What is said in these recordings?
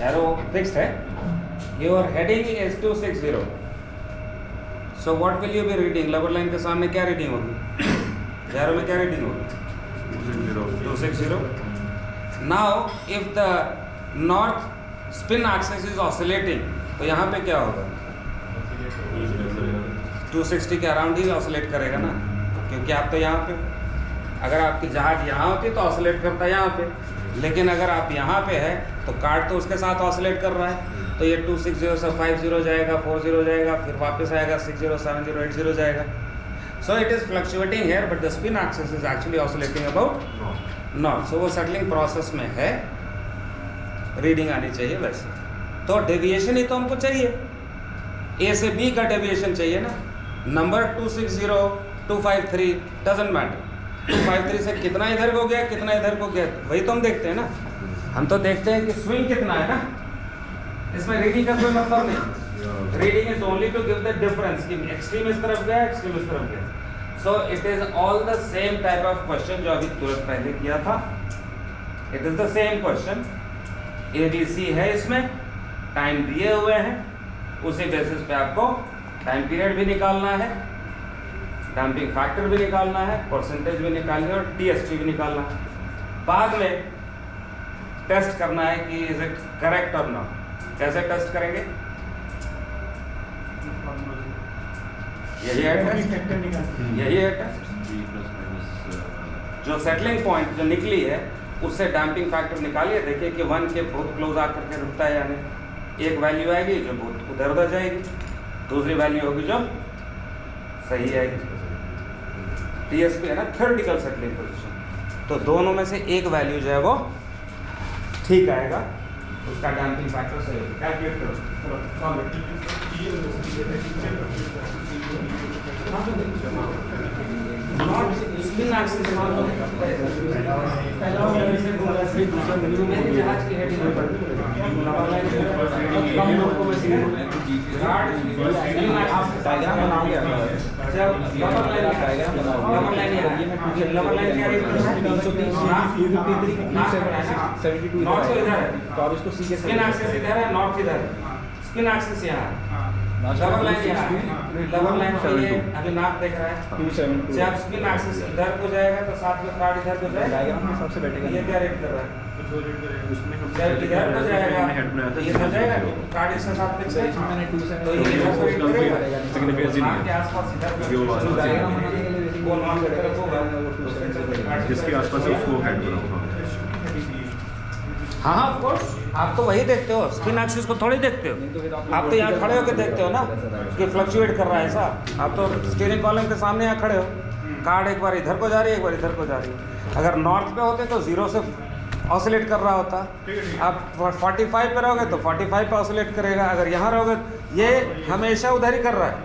Arrow fixed है. Your heading is 260. So what will you be reading? Lower line के सामने क्या reading होगी? Arrow में क्या reading होगी? 260. Now if the north spin axis is oscillating, तो यहाँ पे क्या होगा? 260 के अराउंड ही ऑसिलेट करेगा ना, क्योंकि आप तो यहाँ पे, अगर आपकी जहाज यहाँ होती तो ऑसिलेट करता है यहाँ पे, लेकिन अगर आप यहाँ पे है तो कार्ड तो उसके साथ ऑसिलेट कर रहा है, तो ये 260 से 50 जाएगा, 40 जाएगा, फिर वापस आएगा 60, 70, 80 जाएगा. So it is fluctuating here but the spin axis is actually oscillating about north. So वो सेटलिंग प्रोसेस में है, रीडिंग आनी चाहिए वैसे. तो डेविएशन ही तो हमको चाहिए, ए से बी का डेविएशन चाहिए ना. Number 260, 253 doesn't matter. 253 से कितना इधर को गया, कितना इधर को गया, वही तो हम देखते हैं ना. हम तो देखते हैं कि स्विंग कितना है ना, इसमें रीडिंग का कोई मतलब नहीं. Reading is only to give the difference कि एक्सट्रीम इस तरफ गया, एक्सट्रीम इस तरफ गया. So it is all the same type of question जो अभी तुरंत पहले किया था. It is the same question. ABC है, इसमें टाइम दिए हुए हैं, उसी बेसिस पे आपको टाइम पीरियड भी निकालना है, डैम्पिंग फैक्टर भी निकालना है, परसेंटेज भी निकालनी है और TSP भी निकालना है. बाद में टेस्ट करना है कि इज इट करेक्ट और नॉट. कैसे टेस्ट करेंगे? यही है टेस्ट, यही है टेस्ट. जो सेटलिंग पॉइंट जो निकली है उससे डैम्पिंग फैक्टर निकालिए, देखिए कि 1 के बहुत क्लोज आकर के रुकता है या नहीं. एक वैल्यू आएगी जो बहुत उधर उधर जाएगी, दूसरी वैल्यू होगी जो सही आएगी. TSP है ना, थ्योरेटिकल सेटलिंग पोजीशन. तो दोनों में से एक वैल्यू जो है वो ठीक आएगा, उसका डैम्पिंग फैक्टर सही होगा. कैलकुलेट करो. स्पिन एक्सिस जहाज की हेडिंग डायग्राम बनाओगे. स्पिन एक्सिस इधर है, नॉर्थ इधर है. स्पिन एक्सिस यहाँ है, डबल लाइन यहाँ है, डबल लाइन पे ये अभी नाप देख रहा है. जब स्पिन एक्सिस इधर को जाएगा तो साथ में कार्ड इधर को जाएगा. डायग्राम में सबसे बैठेगा. ये क्या रेट कर रहा है? जब इधर को जाएगा तो ये हो जाएगा, कार्ड इसके साथ फिक्स है, तो ये इधर को रेट करेगा. नाप के आसपास इधर को नॉन की तरफ होगा, जिसके आसपास है उसको हेड बनाओ. हाँ ऑफ कोर्स. आप तो वही देखते हो, स्पिन एक्सिस को थोड़ी देखते हो. आप तो यहाँ खड़े होकर देखते हो ना कि फ्लक्चुएट कर रहा है ऐसा. आप तो स्टीयरिंग कॉलम के सामने यहाँ खड़े हो, कार्ड एक बार इधर को जा रही है, एक बार इधर को जा रही है. अगर नॉर्थ पे होते तो 0 से ऑसिलेट कर रहा होता. आप 45 पे रहोगे तो 45 पे ऑसिलेट करेगा. अगर यहाँ रहोगे, ये हमेशा उधर ही कर रहा है,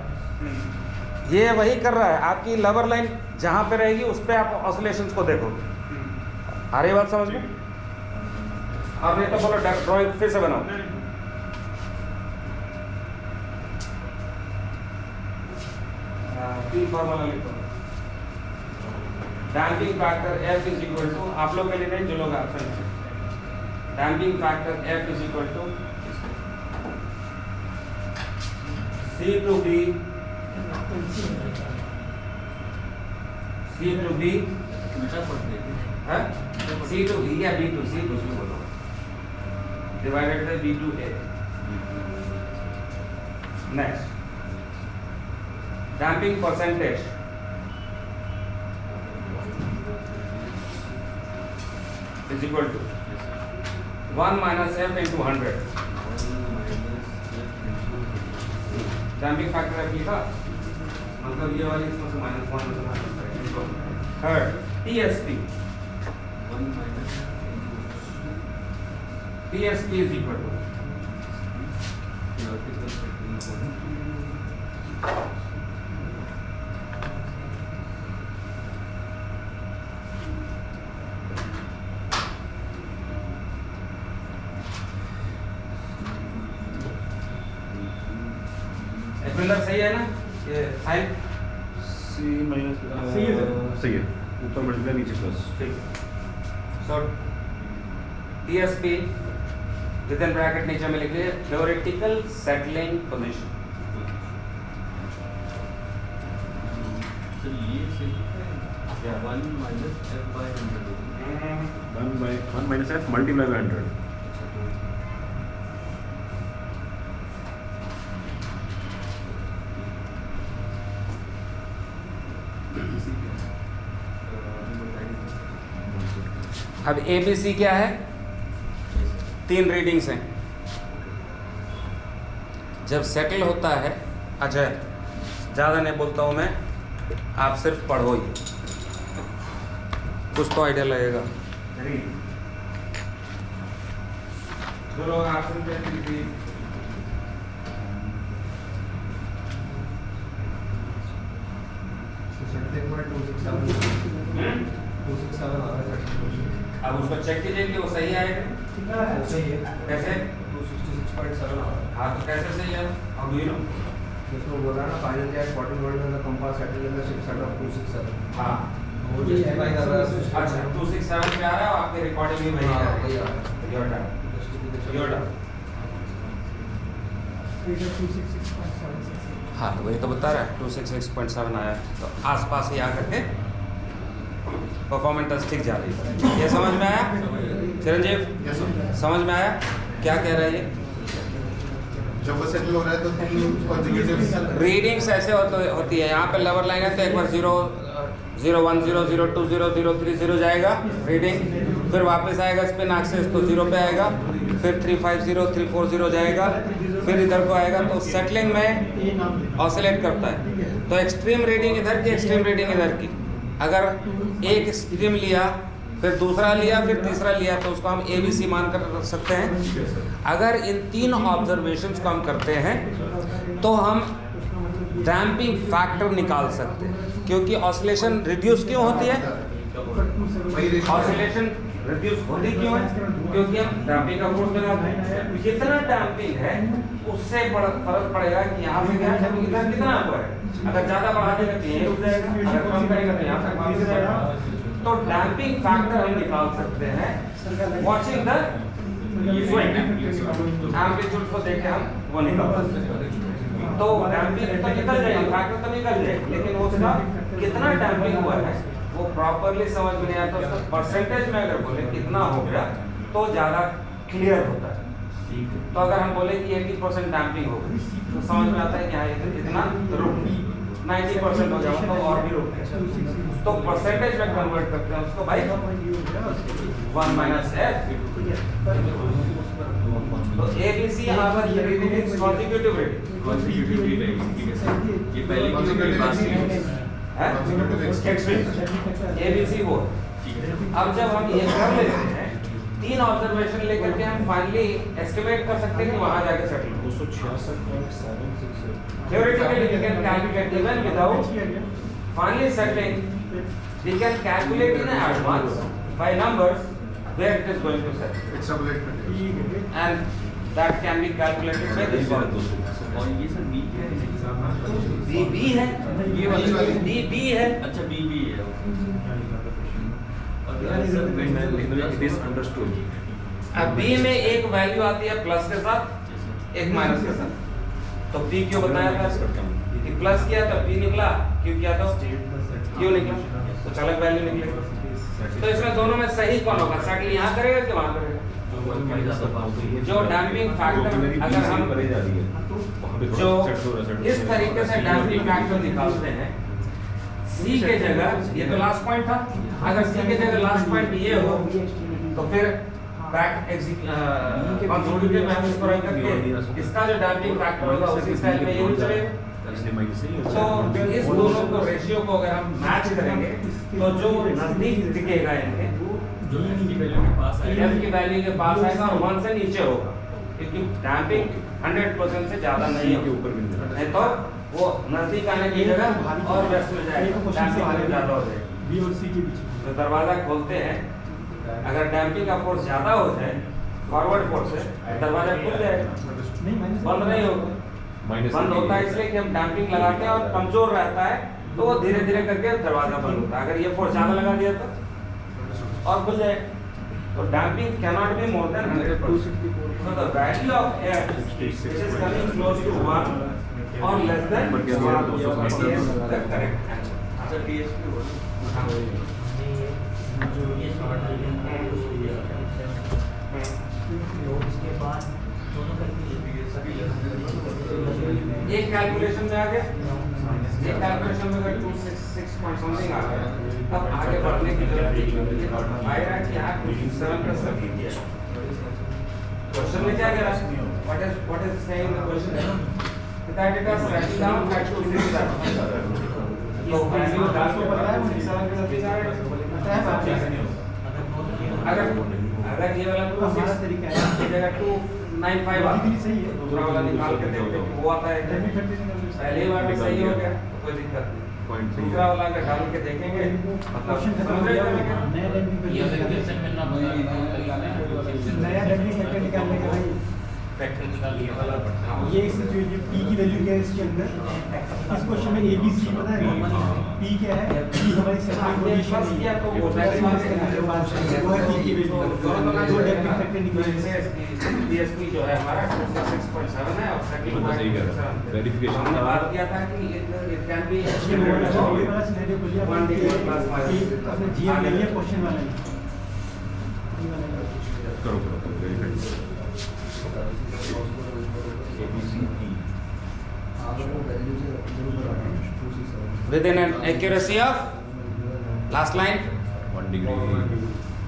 ये वही कर रहा है. आपकी लवर लाइन जहाँ पे रहेगी उस पर आप ऑसिलेशंस को देखोगे. आ रही बात समझ में? और नहीं तो बोलो ड्राइंग फिर से बनाओ. तीन फॉर्मूला लिखो. Damping factor F is equal to, आप लोग के लिए नहीं, जो लोग ऑप्शन है, damping factor F is equal to C to B C to B या B टू C, कुछ भी बोलो, divided by B to A. Next, damping percentage is equal to 1 minus F into 100. damping factor F लिखा, मतलब ये वाली इसमें से -1 में से -1. Third, TSP. TSP is equal to एक्विलर सही है ना? ये साइन C माइनस सही है, ऊपर मल्टीप्लाई नीचे प्लस. ठीक. सो TSP विद इन ब्रैकेट नीचे में लिखिए थ्योरेटिकल सेटलिंग पोजीशन। तो ये सिर्फ 1 minus f by 100 होगी। 1 minus f multiplied by 100. अब ABC क्या है? 3 रीडिंग्स हैं। जब सेटल होता है, अच्छा ज़्यादा नहीं बोलता हूँ मैं, आप सिर्फ पढ़ो ही, कुछ तो आइडिया लगेगा। जो लोग आप सुनते हैं अब उसको चेक कीजिए कि वो सही आएगा। सही है। कैसे? 266.7 हाँ तो कैसे सही है? अब यू नो जिसमें बोला ना फाइनल जैक 14 वर्ड में compass settle in the ship set of 267। हाँ वो जस्टिफाई कर रहा है। अच्छा 267 पे आ रहा है और आपकी रिकॉर्डिंग भी वही हाँ, आ वही रही आ है। रहा है। Your turn, your turn. हाँ तो वही तो बता रहा है 266.7 आया, तो आसपास ही आकर के परफॉर्मेंस ठीक जा रही है। ये समझ में आया चिरंजीव? Yes, sir. समझ में आया क्या कह रहा है ये? जब वो सेटल हो रहा है तो 3 consecutive रीडिंग्स ऐसे होती है। यहाँ पे लवर लाइन है तो एक बार 0 0 1 0 0 2 0 0 3 0 जाएगा रीडिंग, फिर वापस आएगा स्पिन एक्सेस तो 0 पे आएगा, फिर 3 5 0 3 4 0 जाएगा, फिर इधर को आएगा तो सेटलिंग में ऑसिलेट करता है। तो एक्सट्रीम रीडिंग इधर की, एक्सट्रीम रीडिंग इधर की। अगर एक एक्सट्रीम लिया, फिर दूसरा लिया, फिर तीसरा लिया, तो उसको हम ABC मान कर रख सकते हैं। अगर इन 3 ऑब्जर्वेशंस को हम करते हैं तो हम डैम्पिंग फैक्टर निकाल सकते हैं, क्योंकि ऑसिलेशन रिड्यूस क्यों होती है? ऑसिलेशन रिड्यूस होती क्यों है? क्योंकि हम डैम्पिंग का फोर्स लगाते हैं। जितना डैम्पिंग है उससे फर्क पड़ेगा कि यहाँ से क्या है, इधर कितना ऊपर है। अगर ज़्यादा बढ़ा देगा तो यहीं रुक जाएगा, अगर कम करेगा तो यहाँ तक वापस जाएगा। तो डैम्पिंग फैक्टर हम निकाल सकते हैं वॉचिंग द एम्पलीट्यूड को देख के हम वो निकाल सकते हैं। तो डैम्पिंग तो निकल जाएगी, फैक्टर तो निकल जाएगी, लेकिन उसका कितना डैम्पिंग हुआ है वो प्रॉपरली समझ में नहीं आता। उसका परसेंटेज में अगर बोले कितना हो गया तो ज़्यादा क्लियर होता है। तो अगर हम बोले कि 80% डैम्पिंग हो गई तो समझ में आता है कि हाँ इतना रुक, 90% हो जाएगा तो और भी रुक गया। तो परसेंटेज में कन्वर्ट करते हैं उसको भाई 1 minus f। तो ABC our reading consecutive reading Consecutive reading, ठीक है। ये पहले की जो मेरी बात थी है ABC वो। अब जब हम ये कर लेते हैं 3 ऑब्जर्वेशन लेकर के हम फाइनली एस्टिमेट कर सकते हैं कि वहां जाके सेटल हो। 266.766 Theoretically we can calculate even without finally settling. We can calculate in advance by numbers where it is going to settle, extrapolate करते हैं। and that can be calculated by this one. और ये sir B क्या है exam में? B है, ये वाली B है। अच्छा B है। और सर मैं It is understood. अब B में एक वैल्यू आती है प्लस के साथ, एक माइनस के साथ। तो P क्यों बताया था कि प्लस किया तो P निकला, क्यों किया तो क्यों निकला, तो अलग वैल्यू निकलेगी। तो इसमें दोनों में सही कौन होगा? सेटल यहाँ करेगा कि वहाँ करेगा? जो डैम्पिंग फैक्टर अगर हम जो इस तरीके से डैम्पिंग फैक्टर निकालते हैं, C के जगह ये तो लास्ट पॉइंट था, अगर C के जगह लास्ट पॉइंट ये हो तो फिर बैक कंट्रोलिटिव मैथड्स पर रख करके इसका जो डैम्पिंग फैक्टर होगा उसी स्टाइल में ये भी चलेगा। तो इस दोनों को रेशियो को अगर हम मैच करेंगे तो जो नजदीक दिखेगा इनके जो F की वैल्यू के पास आएगा, F की वैल्यू के पास आएगा और 1 से नीचे होगा, क्योंकि डैम्पिंग 100% से ज़्यादा नहीं है, ऊपर भी नहीं तो वो नजदीक आने की जगह और वेस्ट में जाएगा, डैम्पिंग ज़्यादा हो जाएगी। B और C के बीच तो दरवाज़ा खोलते हैं, अगर डैम्पिंग का फोर्स ज़्यादा हो जाए फॉरवर्ड फोर्स से, दरवाज़ा खुल जाएगा, नहीं माइनस बंद नहीं होगा। बंद होता है इसलिए कि हम डैम्पिंग लगाते हैं और कमजोर रहता है तो वो धीरे धीरे करके दरवाज़ा बंद होता है। अगर ये फोर्स ज़्यादा लगा दिया तो और खुल जाए। So damping cannot be more than 100%. So the value of F which is coming close to 1 or less than 1 is the correct answer. Sir DSP उसके बाद दोनों एक कैलकुलेशन में आ गया, एक कैलकुलेशन में अगर 266 पॉइंट समथिंग आ गया तब आगे बढ़ने की जरूरत नहीं है। आया कि यहाँ 7 प्लस कर दिया। क्वेश्चन में क्या कह रहा है? What is saying in the question? That it has settled down at 267. तो वैल्यू 10 को पता है 67 के साथ आ गया। अगर ये वाला हमारा तरीका है ये जगह 295 आता है सही है, दूसरा वाला निकाल के देखते हैं वो आता है पहले बार में सही हो गया तो कोई दिक्कत नहीं, दूसरा वाला अगर डाल के देखेंगे मतलब नया डेल्टा फैक्टर निकालने का भाई फैक्टर निकाल लिया वाला ये जो पी की वैल्यू क्या है इसके अंदर इस क्वेश्चन में ए बी सी पता है पी क्या है पी हमारी सेंट्रल पोजीशन है तो वो है पी की वैल्यू जो डेल्टा फैक्टर निकालने डीएसपी जो है हमारा 266.7 है और सेकंड सही कह रहा है वेरिफिकेशन हमने बात किया था कि इट कैन बी वाला सिनेरियो बोलिए अपने जीएम ले लिया क्वेश्चन वाला करो verify within an accuracy of last line 1 degree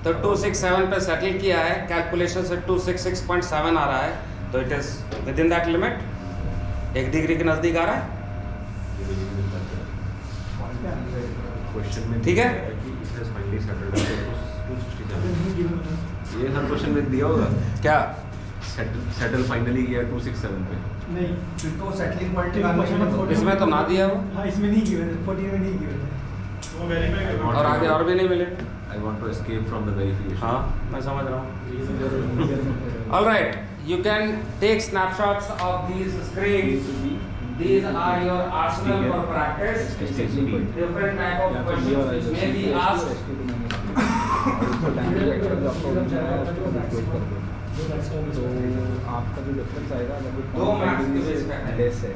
तो 267 पे सेटल किया है, कैलकुलेशन से 266.7 आ रहा है तो it is with in that limit, 1 degree के नजदीक आ रहा है। क्वेश्चन में ठीक है? ये हर क्वेश्चन में दिया होगा क्या सेटल फाइनली किया 267 पे नहीं फिर तो सेटलिंग पॉइंट इसमें तो ना दिया हो हाँ इसमें नहीं गिवन 14 में नहीं गिवन और आगे और भी नहीं मिले। I want to escape from the verification हाँ मैं समझ रहा हूँ। Alright, you can take snapshots of these screens. These are your arsenal for practice. Different type of questions which may be asked. तो आपका जो रेफरेंस आएगा लगभग 2 मार्क्स की बेस पे है। लेस है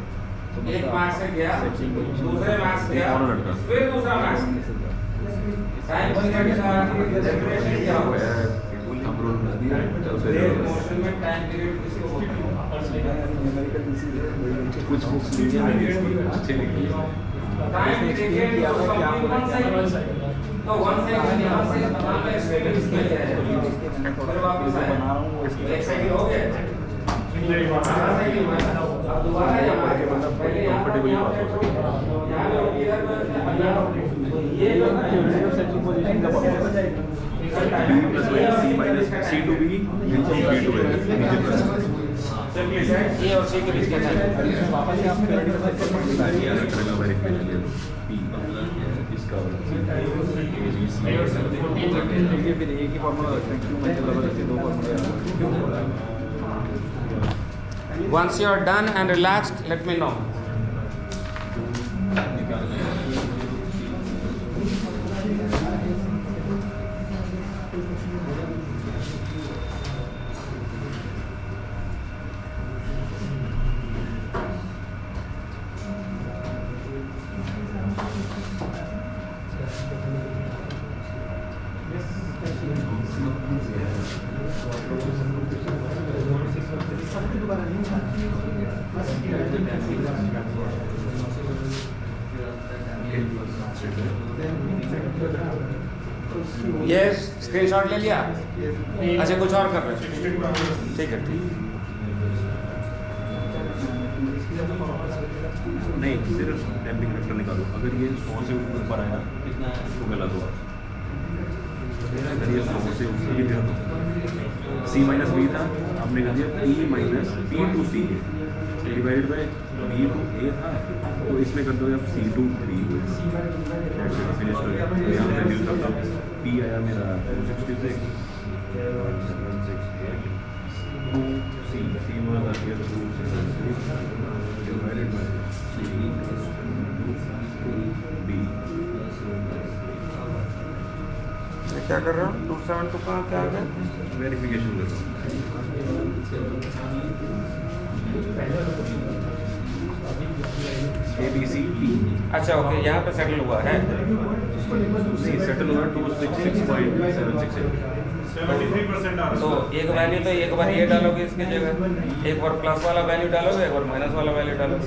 एक मार्क्स से गया, दूसरे मार्क्स गया, फिर दूसरा मार्क्स टाइम पीरियड का डेफिनेशन क्या हुआ है? मोशन में टाइम पीरियड किसको बोलते हैं? कुछ बुक्स अच्छे लिखे टाइम पीरियड या वन साइड तो वन साइड यहाँ से मान लो स्टेटमेंट इसके लिए है फिर वापस आए एक सेकंड हो गया अब दोबारा यहाँ पहले यहाँ पे ये जो सेटिंग पोजीशन का C minus C to B into B to A ये और सी के बीच का टाइम वापस यहाँ पे इसका फिर एक ही फॉर्मूला रखते हैं क्यों मतलब रखते हैं 2 फॉर्मूले। Once you are done and relaxed, let me know. ये स्क्रीनशॉट ले लिया? अच्छा कुछ और कर रहे हैं? ठीक है ठीक। नहीं सिर्फ डैम्पिंग फैक्टर निकालो, अगर ये 100 से ऊपर आया तो गलत हुआ, अगर ये 100 से ऊपर भी गया तो C माइनस बी था, आपने कर दिया P minus B to C divide by B to A था, तो इसमें कर दो आप C टू B फिनिश हो गया। यहाँ वैल्यू कर दो, P आया मेरा 266 2C वाला दिया 266 डिवाइडेड बाई C B क्या कर रहे हो? 272 कहाँ क्या आ गया? वेरिफिकेशन कर रहा हूँ ABCD। अच्छा ओके, यहाँ पे सेटल हुआ है। नहीं सेटल हुआ 266.768। 73% आ तो एक वैल्यू पे एक बार ये डालोगे इसकी जगह, एक बार प्लस वाला वैल्यू डालोगे, एक बार माइनस वाला वैल्यू डालोगे।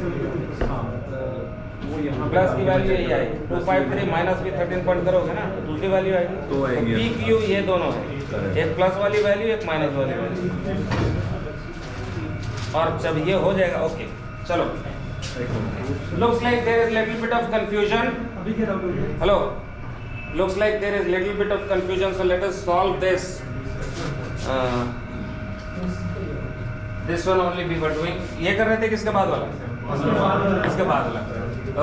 वो यहाँ प्लस की वैल्यू यही आएगी 253 माइनस भी 13 पॉइंट करोगे ना तो दूसरी वैल्यू आएगी। तो आएगी। पी क्यू ये दोनों है, Correct। एक प्लस वाली वैल्यू एक माइनस वाली वैल्यू। और जब ये हो जाएगा ओके चलो। Looks like there is little bit of confusion. अभी क्या डाउट हो गया? Hello. Looks like there is little bit of confusion, so let us solve this. This one only we were doing. ये कर रहे थे किसके बाद वाला? इसके बाद वाला।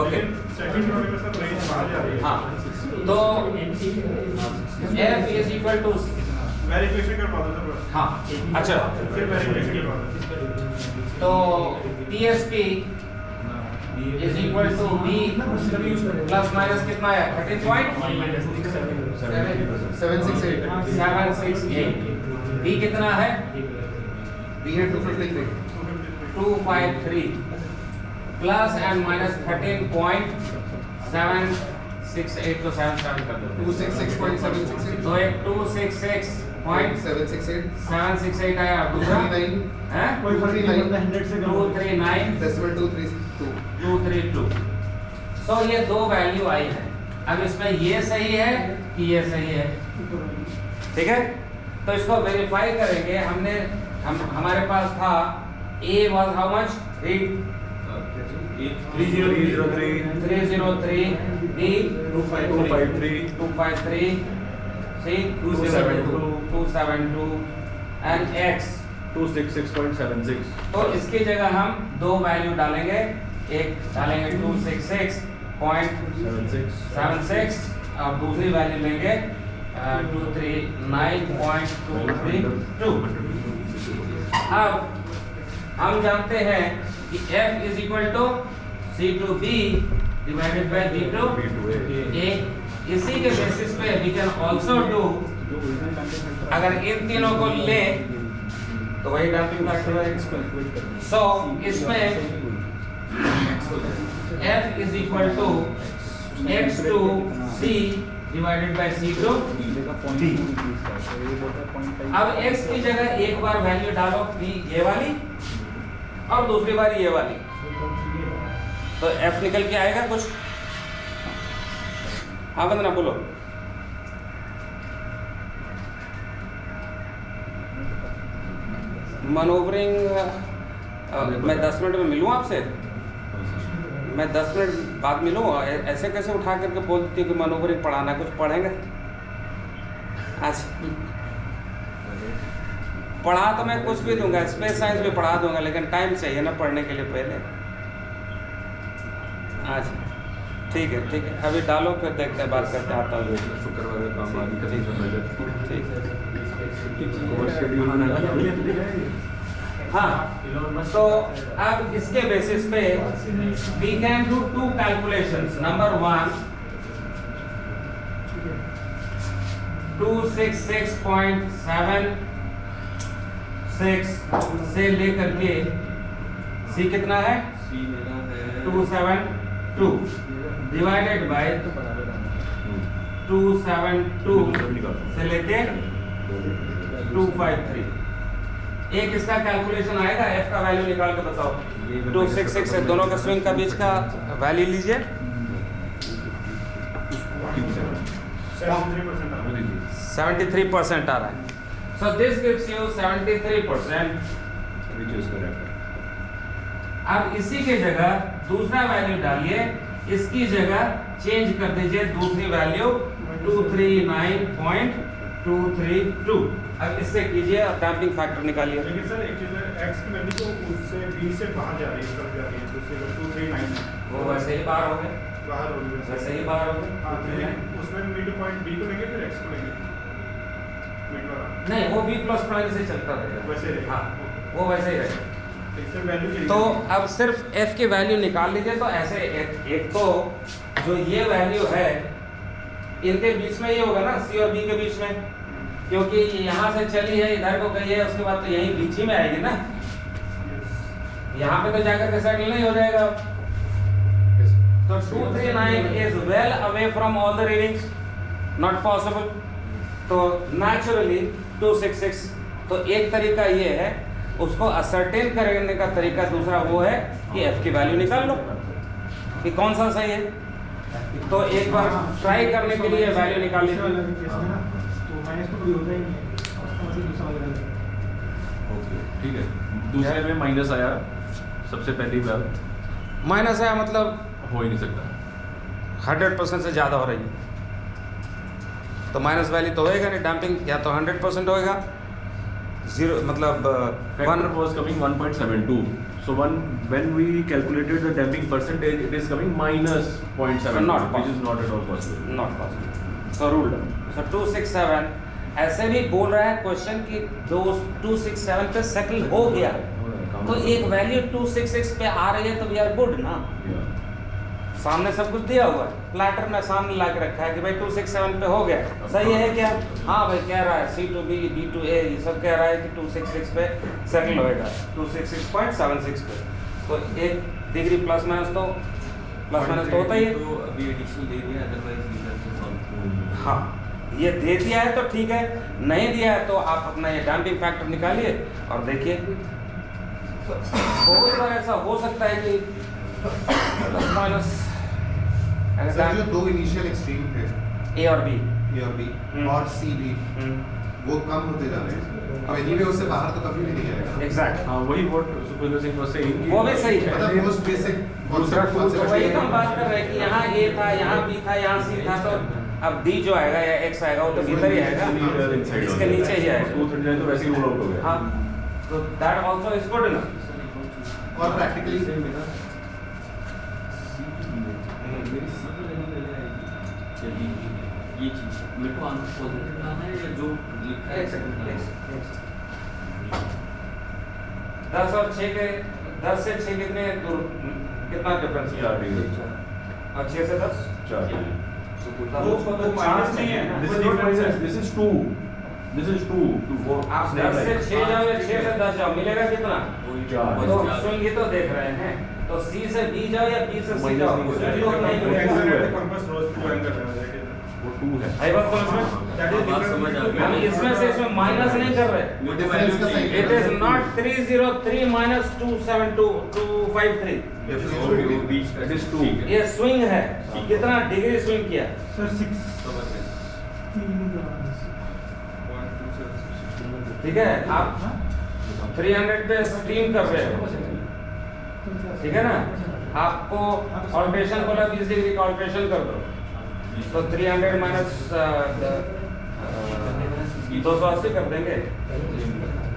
Okay. सेकंड वाले में सर रेंज बाहर जा रही है। हाँ। तो f is equal to verification करवा दो सर। हाँ अच्छा फिर वेरिफिकेशन करवा दो। तो TSP is equal to B plus minus कितना है 13.768 B कितना है बी है 253 253 प्लस एंड माइनस 13.768 को 77 कर दो 266.768 तो एक 266.768 768 आया दूसरा 39 हैं कोई फर्क नहीं पड़ता 100 से कम 239 डेसिमल 232 232 सो ये दो वैल्यू आई है। अब इसमें ये सही है कि ये सही है, ठीक है? तो इसको वेरीफाई करेंगे। हमारे पास था A was how much? 303 B 253 C 272 and X 266.76। तो इसकी जगह हम दो वैल्यू डालेंगे, एक डालेंगे 266.76 और दूसरी वैल्यू लेंगे 239.232। अब हम जानते हैं कि F is equal to C2B divided by B2 A। इसी के बेसिस पे we can also do, अगर इन तीनों को ले तो वही डैम्पिंग फैक्टर है। सो इसमें F is equal to X2C divided by C2 D। अब X की जगह एक बार वैल्यू डालो B ये वाली और दूसरी बार ये वाली, तो F निकल के आएगा कुछ। हाँ बंदना बोलो। मनोवरिंग मैं 10 मिनट में मिलूँ आपसे? मैं 10 मिनट बाद मिलूँ? ऐसे कैसे उठा करके बोलती हूँ कि मनोवरिंग पढ़ाना, कुछ पढ़ेंगे आज? पढ़ा तो मैं कुछ भी दूंगा, स्पेस साइंस भी पढ़ा दूंगा, लेकिन टाइम चाहिए ना पढ़ने के लिए पहले। आज ठीक है अभी डालो, फिर देखते हैं, बात करते आता हूँ। शुक्रवार का काम आदि का ठीक है शेड्यूल बनाना। हाँ, तो अब इसके बेसिस पे we can do two calculations. Number one, 266.76 से लेकर के C कितना है? 272 डिवाइडेड बाय 272 से लेके 253। एक इसका कैलकुलेशन आएगा, F का वैल्यू निकाल के बताओ। 266 है, दोनों का स्विंग का बीच का वैल्यू लीजिए। 73% आ रहा है। So this gives you 73%। अब इसी के जगह दूसरा वैल्यू डालिए, इसकी जगह चेंज कर दीजिए दूसरी वैल्यू 239.232। अब इससे कीजिए, अब डैम्पिंग फैक्टर निकालिए। लेकिन सर एक चीज है, x की वैल्यू तो उससे b से बाहर जा रही है, कट जा रही है, दूसरी 239 है। वो वैसे ही बाहर हो गए, बाहर हो गई वैसे ही बाहर हो गए। हाँ, उसमें मिड पॉइंट b को लेंगे, फिर x को लेंगे मिड वाला। नहीं, वो B प्लस पॉइंट से चलता रहेगा। वैसे रहेगा। हाँ, वो वैसे ही रहेगा। इससे वैल्यू चाहिए। तो अब सिर्फ F की वैल्यू निकाल लीजिए। तो ऐसे एक तो जो ये वैल्यू है, इनके बीच में ये होगा ना, सी और बी के बीच में, क्योंकि यहाँ से चली है इधर को गई है, उसके बाद तो यहीं बीच ही में आएगी ना, यहाँ पे तो जाकर के सेटल नहीं हो जाएगा। तो 239 is well away from all the readings, not possible. तो नेचुरली 266, तो एक तरीका ये है, उसको असर्टेन करने का तरीका दूसरा वो है कि एफ की वैल्यू निकाल लो कि कौन सा सही है। तो एक बार ट्राई करने के लिए वैल्यू निकाल लीजिए। तो माइनस तो कोई होता ही नहीं है, उसका मतलब दूसरा वाला गलत है। ओके ठीक है, दूसरे में माइनस आया, सबसे पहली बार माइनस आया मतलब हो ही नहीं सकता, 100% से ज़्यादा हो रही है, तो माइनस वैल्यू तो होएगा नहीं, डैम्पिंग या तो 100% होएगा, जीरो मतलब factor was coming 1.72, so when we calculated the damping percentage it is coming minus 0.7, Not which is not at all possible. Not possible. So ruled, so 267 ऐसे भी बोल रहा है क्वेश्चन कि 267 पे सेटल हो गया, तो एक वैल्यू 266 पे आ रही है तो वी आर गुड ना, Yeah. सामने सब कुछ दिया हुआ है, प्लेटर में सामने ला के रखा है कि भाई 267 पे हो गया, सही है क्या? हाँ भाई कह रहा है C to B, B to A, ये सब कह रहा है कि 266 पे सेटल होएगा, 266.76 पे, तो एक डिग्री प्लस माइनस तो होता ही है। तो अभी एडिशनल दे दिया, अदरवाइज हाँ, ये दे दिया है तो ठीक है, नहीं दिया है तो आप अपना ये डैम्पिंग फैक्टर निकालिए और देखिए। बहुत बार ऐसा हो सकता है कि प्लस माइनस सर जो दो इनिशियल एक्सट्रीम थे ए और बी, ए और बी और सी बी, वो कम होते जा रहे हैं, तो एनीवे उससे बाहर तो कभी भी नहीं आएगा। एग्जैक्ट, हाँ वही what Sukhvinder Singh was saying, वो भी सही है। मतलब मोस्ट बेसिक दूसरा तो वही तो हम बात कर रहे हैं कि यहाँ ए था, यहाँ बी था, यहाँ सी था, तो अब डी जो आएगा या एक्स आएगा वो तो भीतर ही आएगा, इसके नीचे ही आएगा। 239 तो वैसे ही रूल आउट हो गया। हाँ, तो that also is good enough. और प्रैक्टिकली ये चीज मेरे को आंसर पॉजिटिव लाना है या जो लिखा है? एक सेकंड, 10 और 6 के 10 से 6 कितने दूर, कितना डिफरेंस है? 4 डिग्री, और 6 से 10 4 तो माइनस नहीं है ना। This is 2, this is 2 to 4. आप 10 से 6 जाओ या 6 से 10 जाओ, मिलेगा कितना? चार। तो स्विंग ही तो देख रहे हैं, तो C से B जाओ या B से C जाओ, माइनस स्विंग तो नहीं मिलेगा। कंपास रोज ज्वाइन कर रहे हैं, वो 2 है। आई बात समझ में? बात समझ आ गई। हम इसमें से इसमें माइनस नहीं कर रहे। वो डिफरेंस का सही it is not 303 minus 272 253। It is 2. ये स्विंग है, कितना डिग्री स्विंग किया? सर 6 समझ गए। ठीक है, आप 300 पे स्ट्रीम कर रहे हो, ठीक है ना? आपको ऑल्ट्रेशन बोला 20 डिग्री का ऑल्ट्रेशन कर दो, तो 300 माइनस 280 कर देंगे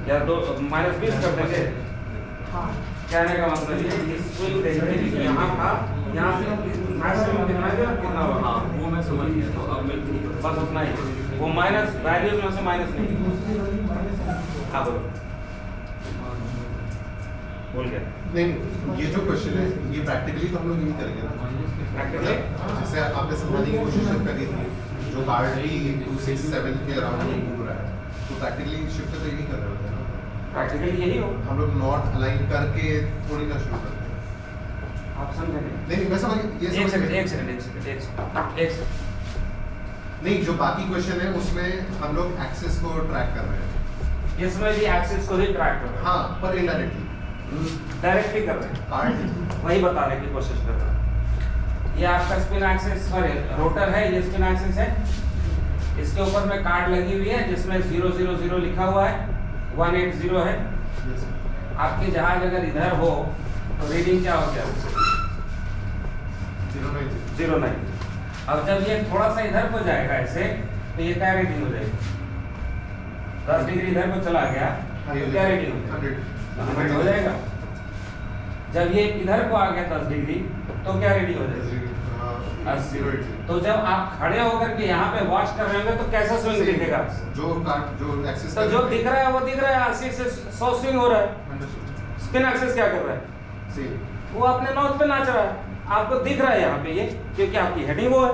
या -20 कर देंगे। कहने का मतलब ये कि स्विंग देखिए कि यहाँ था, यहाँ से मैक्सिमम कितना है, कितना हुआ? हाँ वो मैं समझ गया, तो अब मेरे को बस उतना ही, वो माइनस वैल्यूज में से माइनस नहीं। हाँ बोलो, बोल गया। नहीं, ये जो क्वेश्चन है ये प्रैक्टिकली तो हम लोग नहीं करेंगे ना। Practically? जैसे आपने समझाने की कोशिश करी थी, जो हार्डली 267 के अराउंड घूम रहा है, तो प्रैक्टिकली शिफ्ट तो ये नहीं कर रहे होते ना। प्रैक्टिकली यही हो, हम लोग नॉट अलाइन करके थोड़ी ना शुरू करते हैं। आप समझे नहीं? नहीं मैं समझ ये एक समझ सेकंड नहीं, जो बाकी क्वेश्चन है उसमें हम लोग एक्सेस को ट्रैक कर रहे हैं। इसमें भी एक्सिस को ही ट्रैक कर रहे हाँ, पर इनडायरेक्टली हैं, डायरेक्टली कर रहे हैं, पार्ट वही बताने की कोशिश कर रहे हैं। ये आपका स्पिन एक्सिस, सॉरी रोटर है, ये स्पिन एक्सिस है, इसके ऊपर में कार्ड लगी हुई है जिसमें 000 लिखा हुआ है, 180 है। आपकी जहाज अगर इधर हो तो रीडिंग क्या हो गया? 09। अब जब ये थोड़ा सा इधर को जाएगा ऐसे, तो ये क्या रीडिंग हो जाएगी? 10 डिग्री इधर को चला गया तो क्या रीडिंग हो जाएगी? 100 हो जाएगा। जब ये इधर को आ गया 10 डिग्री तो क्या रीडिंग हो जाएगी? 80। तो जब आप खड़े होकर के यहाँ पे वॉच कर रहे होंगे तो कैसा स्विंग दिखेगा? जो एक्सेस तो जो दिख रहा है वो दिख रहा है, 80 से 100 स्विंग हो रहा है। स्पिन एक्सिस क्या कर रहा है? वो अपने नॉर्थ पे नाच रहा है, आपको दिख रहा है यहाँ पे ये, क्योंकि आपकी हेडिंग वो है।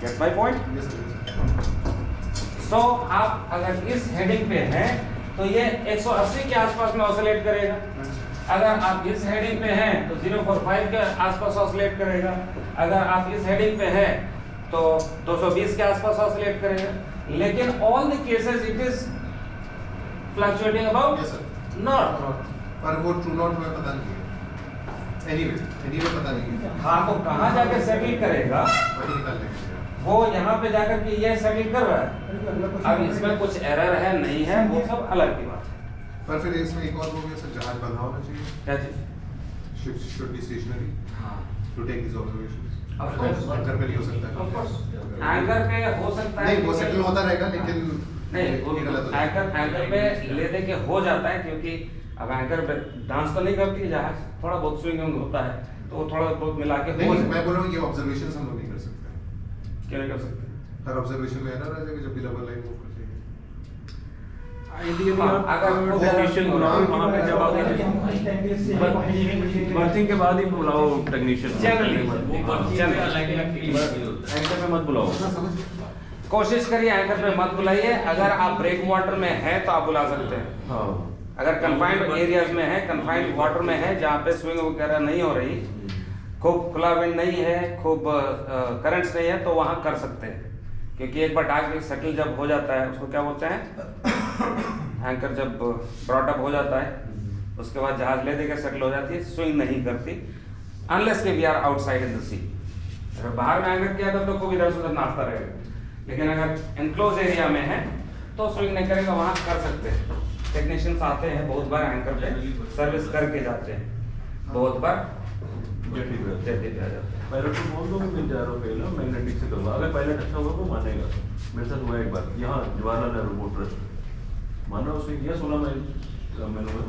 Gate my point? Yes, sir. सो आप अगर इस हेडिंग पे हैं तो ये 180 के आसपास में ऑसिलेट करेगा। अगर आप इस हेडिंग पे हैं तो 045 के आसपास ऑसिलेट करेगा। अगर आप इस हेडिंग पे हैं तो 220 के आसपास ऑसिलेट करेगा। लेकिन all the cases it is fluctuating about Yes, sir. Not. पर वो ट्रू नॉट में पता नहीं है। एनीवे पता नहीं है। हाँ, तो कहाँ जाके सेटल करेगा? वही निकाल लेंगे। वो यहाँ पे जाकर के ये सेटल कर रहा है। अब इसमें कुछ एरर है नहीं है वो सब अलग की बात है। पर फिर इसमें एक और हो गया सर, जहाज बंधा होना चाहिए। क्या चीज? Ships should be stationary to take these observations. Of course. Anchor पे नहीं हो सकता है। Of course. एंकर पे हो सकता है। नहीं, वो सेटल होता रहेगा लेकिन नहीं, वो ये गलत हो जाएगा। एंकर पे ले दे के हो जाता है, क्योंकि अब एंकर पे डांस तो नहीं करती है जहाज, थोड़ा बहुत स्विंग होता है तो वो थोड़ा बहुत मिला के हो नहीं, जाता है। मैं बोल रहा हूँ ये ऑब्जर्वेशंस हम लोग नहीं कर सकते। क्यों नहीं कर सकते? हर ऑब्जर्वेशन में एरर आ जाएगा जब भी डबल लाइन मूव करते हैं। आइडियली हाँ, आप अगर टेक्नीशियन बुलाओ वहाँ पे जब आप जनरली बर्थिंग के बाद ही बुलाओ टेक्नीशियन। एंकर पे मत बुलाओ। कोशिश करिए एंकर पे मत बुलाइए। अगर आप ब्रेक वाटर में हैं तो आप बुला सकते हैं। हाँ, अगर कंफाइंड एरियाज में है, कंफाइंड वाटर में है, जहाँ पे स्विंग वगैरह नहीं हो रही, खूब खुला विंड नहीं है, खूब करंट्स नहीं है, तो वहाँ कर सकते हैं। क्योंकि एक बार डार्क सेटल जब हो जाता है, उसको क्या बोलते हैं, एंकर जब ब्रॉट अप हो जाता है, उसके बाद जहाज ले देकर सेटल हो जाती है, स्विंग नहीं करती अनलेस के we are outside in the sea. अगर बाहर में एंकर किया था तो खूब इधर से उधर नाचता रहेगा, लेकिन अगर एनक्लोज एरिया में है तो स्विंग नहीं करेगा, वहाँ कर सकते हैं। टेक्नीशियंस आते हैं बहुत बार एंकर पे सर्विस करके जाते हैं, बहुत बार जेटी पे जेटी पे आ जाते हैं। पायलट को बोल दो कि मैं जा रहा हूँ पहले मैग्नेटिक से करूँगा। अगर पायलट अच्छा होगा वो मानेगा। मेरे साथ हुआ एक बार यहाँ जवाहरलाल नेहरू पोर्ट ट्रस्ट, माना उसने किया 16 महीनों में।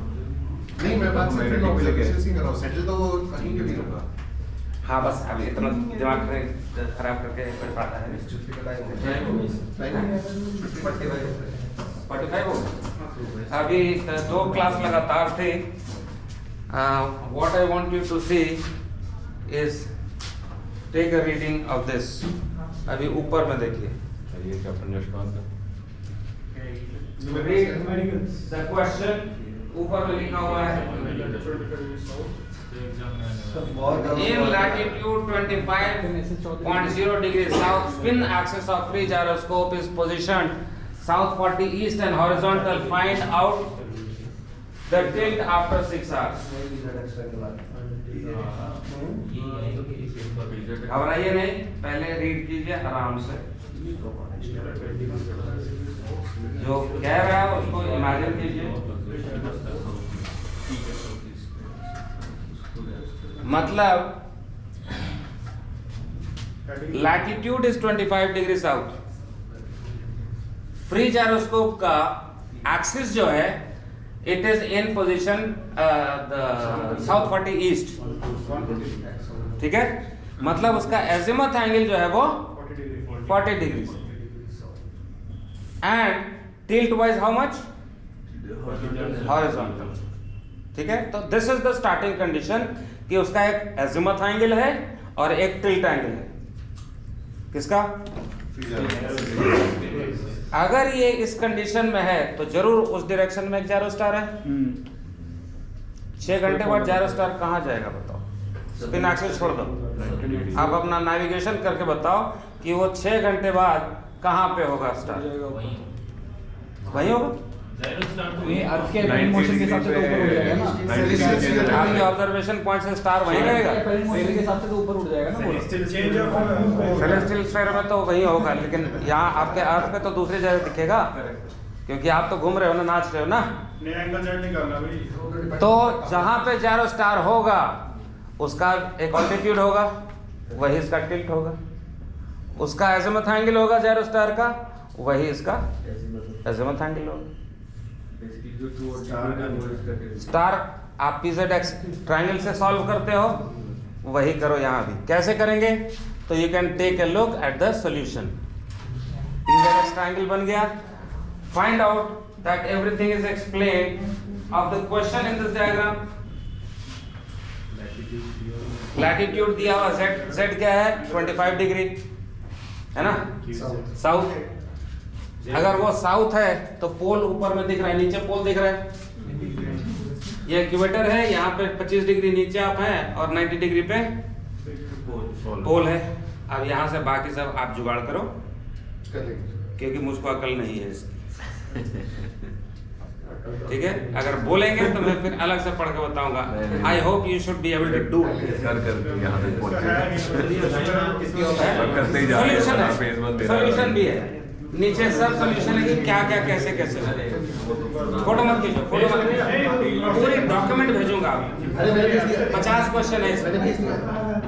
नहीं, मैं बात सिर्फ मैग्नेटिक पे लेके ऑब्जर्वेशंस ही कर रहा हूँ। सेटल तो वो कहीं पे भी होगा। हाँ, बस अभी इतना दिमाग खराब करके कोई फायदा है नहीं। 45 हो अभी 2 क्लास लगातार थे। What I want you to see is take a reading of this. अभी ऊपर में देखिए, ये कैप्टन यशकांत का द क्वेश्चन ऊपर में लिखा हुआ है, in latitude 25.0 degrees south, spin axis of free gyroscope is positioned south 40 east and horizontal. Find out the tilt after 6 hours. घबराइए नहीं, पहले रीड कीजिए आराम से। जो कह रहा है उसको इमेजिन कीजिए। मतलब latitude is 25 degree south, free gyroscope का एक्सिस जो है it is in position south 40 east, ठीक है। मतलब उसका एजिमुथ एंगल जो है वो 40 degree and tilt wise how much, horizontal, ठीक है। तो this is the starting condition कि उसका एक एजिमुथ एंगल है और एक टिल्ट एंगल है। किसका? अगर ये इस कंडीशन में है तो जरूर उस डायरेक्शन में एक जायरो स्टार है। 6 घंटे बाद जायरो स्टार कहाँ जाएगा बताओ? स्पिन एक्सिस छोड़ दो, आप अपना नेविगेशन करके बताओ कि वो 6 घंटे बाद कहाँ पे होगा स्टार? वहीं होगा। ये अर्थ के अपनी मोशन के हिसाब से तो ऊपर उड़ जाएगा ना। आपके ऑब्जर्वेशन पॉइंट से स्टार वहीं रहेगा। मोशन के हिसाब से तो ऊपर उड़ जाएगा ना वो। चेंज ऑफ सेलेस्टियल स्फीयर में तो वही होगा, लेकिन यहाँ आपके अर्थ पे तो दूसरी जगह दिखेगा, क्योंकि आप तो घूम रहे हो ना, नाच रहे हो ना। नया एंगल सेट निकालना भाई। तो जहाँ पे जायरो स्टार होगा उसका एक ऑल्टीट्यूड होगा, वही इसका टिल्ट होगा। उसका एजिमुथ एंगल होगा जायरो स्टार का, वही इसका एजिमुथ एंगल होगा। स्टार आप PZX ट्रायंगल से सॉल्व करते हो, वही करो यहाँ भी। कैसे करेंगे? तो you can take a look at the solution. PZX triangle बन गया। Find out that everything is explained of the question in this diagram. Latitude दिया हुआ z क्या है? 25 डिग्री। है ना, साउथ। अगर वो साउथ है तो पोल ऊपर में दिख रहा है, नीचे पोल दिख रहा है। ये इक्वेटर है, यहाँ पे 25 डिग्री नीचे आप हैं और 90 डिग्री पे पोल है। अब यहाँ से बाकी सब आप जुगाड़ करो, क्योंकि मुझको अकल नहीं है इसकी। ठीक है, अगर बोलेंगे तो मैं फिर अलग से पढ़ के बताऊंगा। I hope you should be able to do. यहाँ तक करते ही जा रहे हैं। सोल्यूशन भी है नीचे, सब सोल्यूशन है कि क्या क्या कैसे कैसे। फोटो मत खींचो, फोटो मत खींचो, पूरी डॉक्यूमेंट भेजूंगा। 50 क्वेश्चन है इसमें,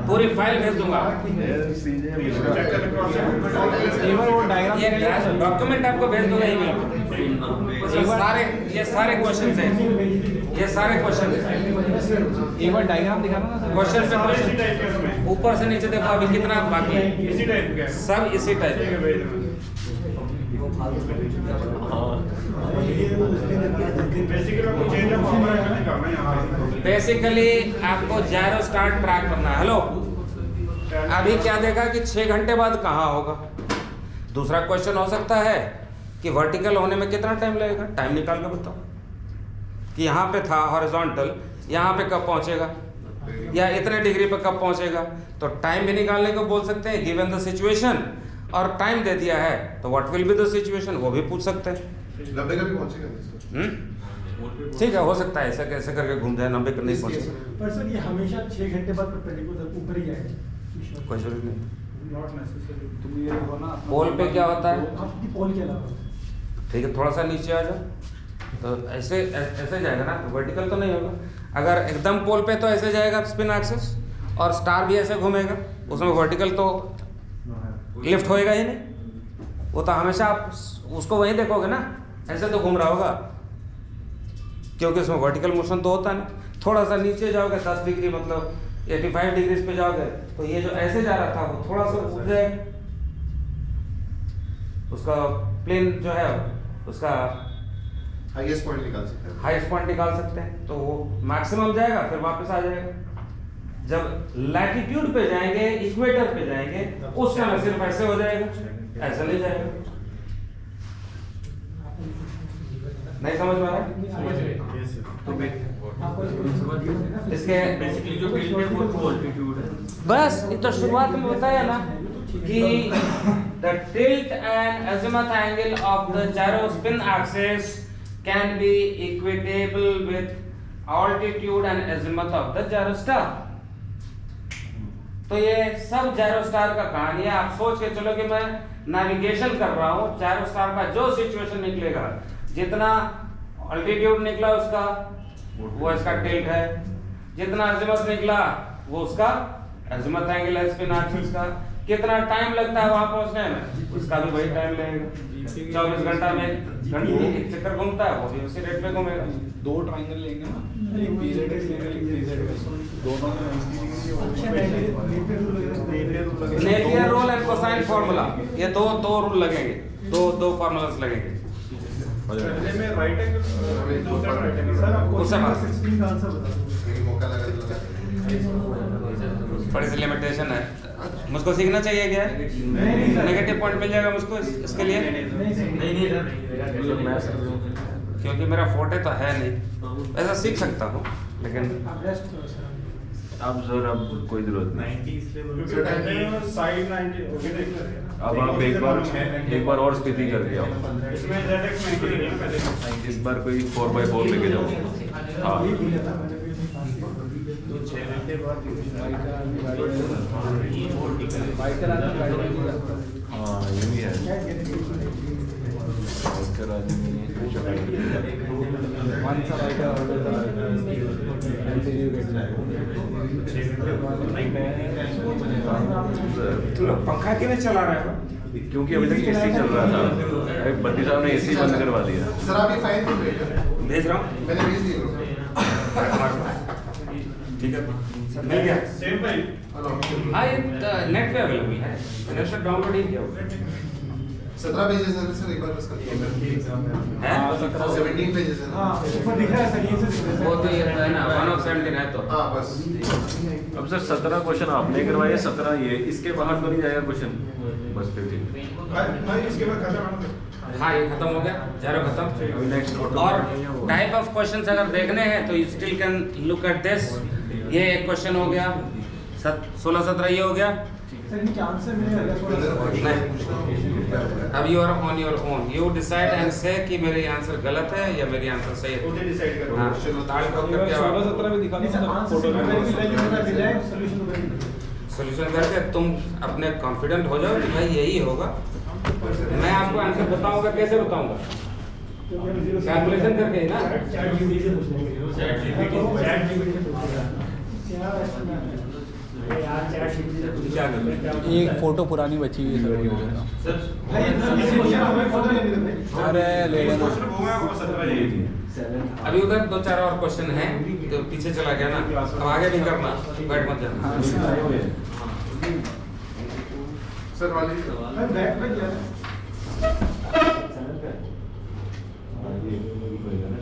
पूरी फाइल भेज दूंगा। ये डॉक्यूमेंट आपको भेज दूंगा ईमेल पे। ये सारे क्वेश्चन हैं, ये सारे क्वेश्चन हैं। एक बार डायग्राम दिखाना ना सर। क्वेश्चन पे इसी क्वेश्चन, टाइप के उसमें, ऊपर से नीचे देखो अभी कितना बाकी है। इसी टाइप के सब इसी टाइप। ठीक है, भेज देना। बेसिकली आपको चेंज ऑफ ऑपरेशन निकालना है यहाँ पे। बेसिकली आपको जायरो स्टार ट्रैक करना है। हेलो, अभी क्या देखा कि 6 घंटे बाद कहाँ होगा। दूसरा क्वेश्चन हो सकता है कि वर्टिकल होने में कितना टाइम लगेगा, टाइम निकाल के बताओ कि यहाँ पे था हॉरिजॉन्टल, यहाँ पे कब पहुँचेगा, या इतने डिग्री पे कब पहुँचेगा। तो टाइम भी निकालने को बोल सकते हैं, गिवन द सिचुएशन, और टाइम दे दिया है तो what will be the situation, वो भी पूछ सकते हैं। 90 का भी पहुंचेगा। ठीक है, हो सकता है ऐसा कैसे करके घूम जाए, 90 कर नहीं पहुँचेगा, पर सर ये हमेशा 6 घंटे बाद परपेंडिकुलर ऊपर ही जाएगा। कोई जरूरत नहीं। Not necessary. तुम ये देखो ना, पोल पे क्या होता है, आपकी पोल के अलावा ठीक है, थोड़ा सा नीचे आ जाओ तो ऐसे ऐसे जाएगा ना, वर्टिकल तो नहीं होगा। अगर एकदम पोल पे तो ऐसे जाएगा स्पिन एक्सिस, और स्टार भी ऐसे घूमेगा, उसमें वर्टिकल तो लिफ्ट होएगा ही नहीं। वो तो हमेशा आप उसको वहीं देखोगे ना, ऐसे तो घूम रहा होगा, क्योंकि उसमें वर्टिकल मोशन तो होता नहीं। थोड़ा सा नीचे जाओगे 10 डिग्री मतलब 85 डिग्री पे जाओगे तो ये जो ऐसे जा रहा था वो थोड़ा सा उठ जाएगा, उसका प्लेन जो है उसका हाईएस्ट पॉइंट निकाल सकते हैं। हाईएस्ट पॉइंट निकाल सकते हैं, तो वो मैक्सिमम जाएगा फिर वापस आ जाएगा। जब लैटिट्यूड पे जाएंगे, इक्वेटर पे जाएंगे, उस समय सिर्फ ऐसे हो जाएगा, ऐसा नहीं जाएगा। नहीं समझ में आ रहा? इसके बेसिकली जो फील्ड है वो ऑल्टीट्यूड है। बस ये तो शुरुआत में बताया ना कि the tilt and azimuth angle of the gyrospin axis can be equatable with altitude and azimuth of the gyrostar। तो ये सब जायरोस्टार का कहानी है। आप सोच के चलो कि मैं नेविगेशन कर रहा हूँ, जायरोस्टार का जो सिचुएशन निकलेगा, जितना अल्टीट्यूड निकला उसका वो इसका टिल्ट है, जितना अज़ीमुथ निकला वो उसका अज़ीमुथ एंगल है स्पिन एक्सिस का, कितना टाइम लगता है वहां पहुंचने में उसका भी वही टाइम लगेगा। 24 घंटा में घंटे एक चक्कर घूमता है, वो भी उसी रेट पे घूमेगा। 2 ट्रायंगल लेंगे ना, एक पीजेड एक्स लेंगे, एक पीजेड वाई, दोनों में 90 degree Napier rule and cosine formula, ये दो रूल लगेंगे, दो फार्मूलास लगेंगे। पहले में राइट एंगल, दूसरा राइट एंगल। सर आपको उससे बात। 16 का आंसर बता दो। एक मौका लगा तो थोड़ी सी लिमिटेशन है, मुझको सीखना चाहिए क्या है, नेगेटिव पॉइंट मिल जाएगा मुझको इसके लिए, क्योंकि मेरा फोर्टे तो है नहीं, ऐसा सीख सकता हूँ लेकिन आप रेस्ट करो सर। अब सर अब कोई जरूरत नहीं। क्योंकि पहले में साइड 90 ओके देख रहे हैं। अब आप एक बार और स्थिति करके आओ। इसमें ZX 90 डिग्री में पहले इस बार कोई 4x4 लेके जाओ। हाँ ये भूल जाता मैंने भी तो 6 घंटे बाद हाँ ये भी है। बाइकर आदमी तुम लोग पंखा क्यों नहीं चला रहे हो? क्योंकि अभी तक एसी चल रहा था, बत्ती साहब ने एसी बंद करवा दिया। सर आप ये फाइल क्यों भेज रहे हैं? भेज रहा हूँ, मैंने भेज दी। ठीक है सर, मिल गया। Same file. हाँ ये नेट पे अवेलेबल है, मैंने उससे डाउनलोड ही किया होगा। 17 पेजेस है सर, एक बार बस कर है 17 पेजेस है ना? हाँ ऊपर दिख रहा है सर, ये से दिख रहा वो तो ये है ना 1 of 17 है तो हाँ बस अब सर 17 क्वेश्चन आपने करवाए, 17 ये, इसके बाहर तो नहीं जाएगा क्वेश्चन? बस फिर ठीक है। मैं इसके बाद खत्म हाँ ये खत्म हो गया, चारों खत्म। अभी नेक्स्ट और टाइप ऑफ क्वेश्चंस अगर देखने हैं तो you still can look at this. ये एक क्वेश्चन हो गया, 16-17 ये हो गया। सर इनके आंसर मिलेगा थोड़ा सा। अब you are on your own, you decide end से कि मेरे आंसर गलत है या मेरी आंसर सही है। खुद ही डिसाइड करो। हाँ, ताल ठोक करके अब 16-17 में दिखा नहीं सर, आंसर से पहले की वैल्यू बता दी जाए, सॉल्यूशन तो करेंगे। सोल्यूशन करके तुम अपने कॉन्फिडेंट हो जाओ कि भाई यही होगा। मैं आपको आंसर बताऊंगा, कैसे बताऊंगा? कैलकुलेशन करके ही ना। चैट जीपीटी से पूछ लेंगे। चैट जीपीटी से पूछेगा। यार चैट जीपीटी से पूछ क्या करें? एक फोटो पुरानी बची हुई है सर, वो ले लेता हूँ। सर भाई इसे पूछा हमें फोटो लेने दो भाई। अरे ले लेना। क्वेश्चन वो है वो 17 ये अभी उधर 2-4 और क्वेश्चन हैं तो पीछे चला गया ना, अब आगे भी करना, बैठ मत जाना। सर वाली भाई बैक में क्या है?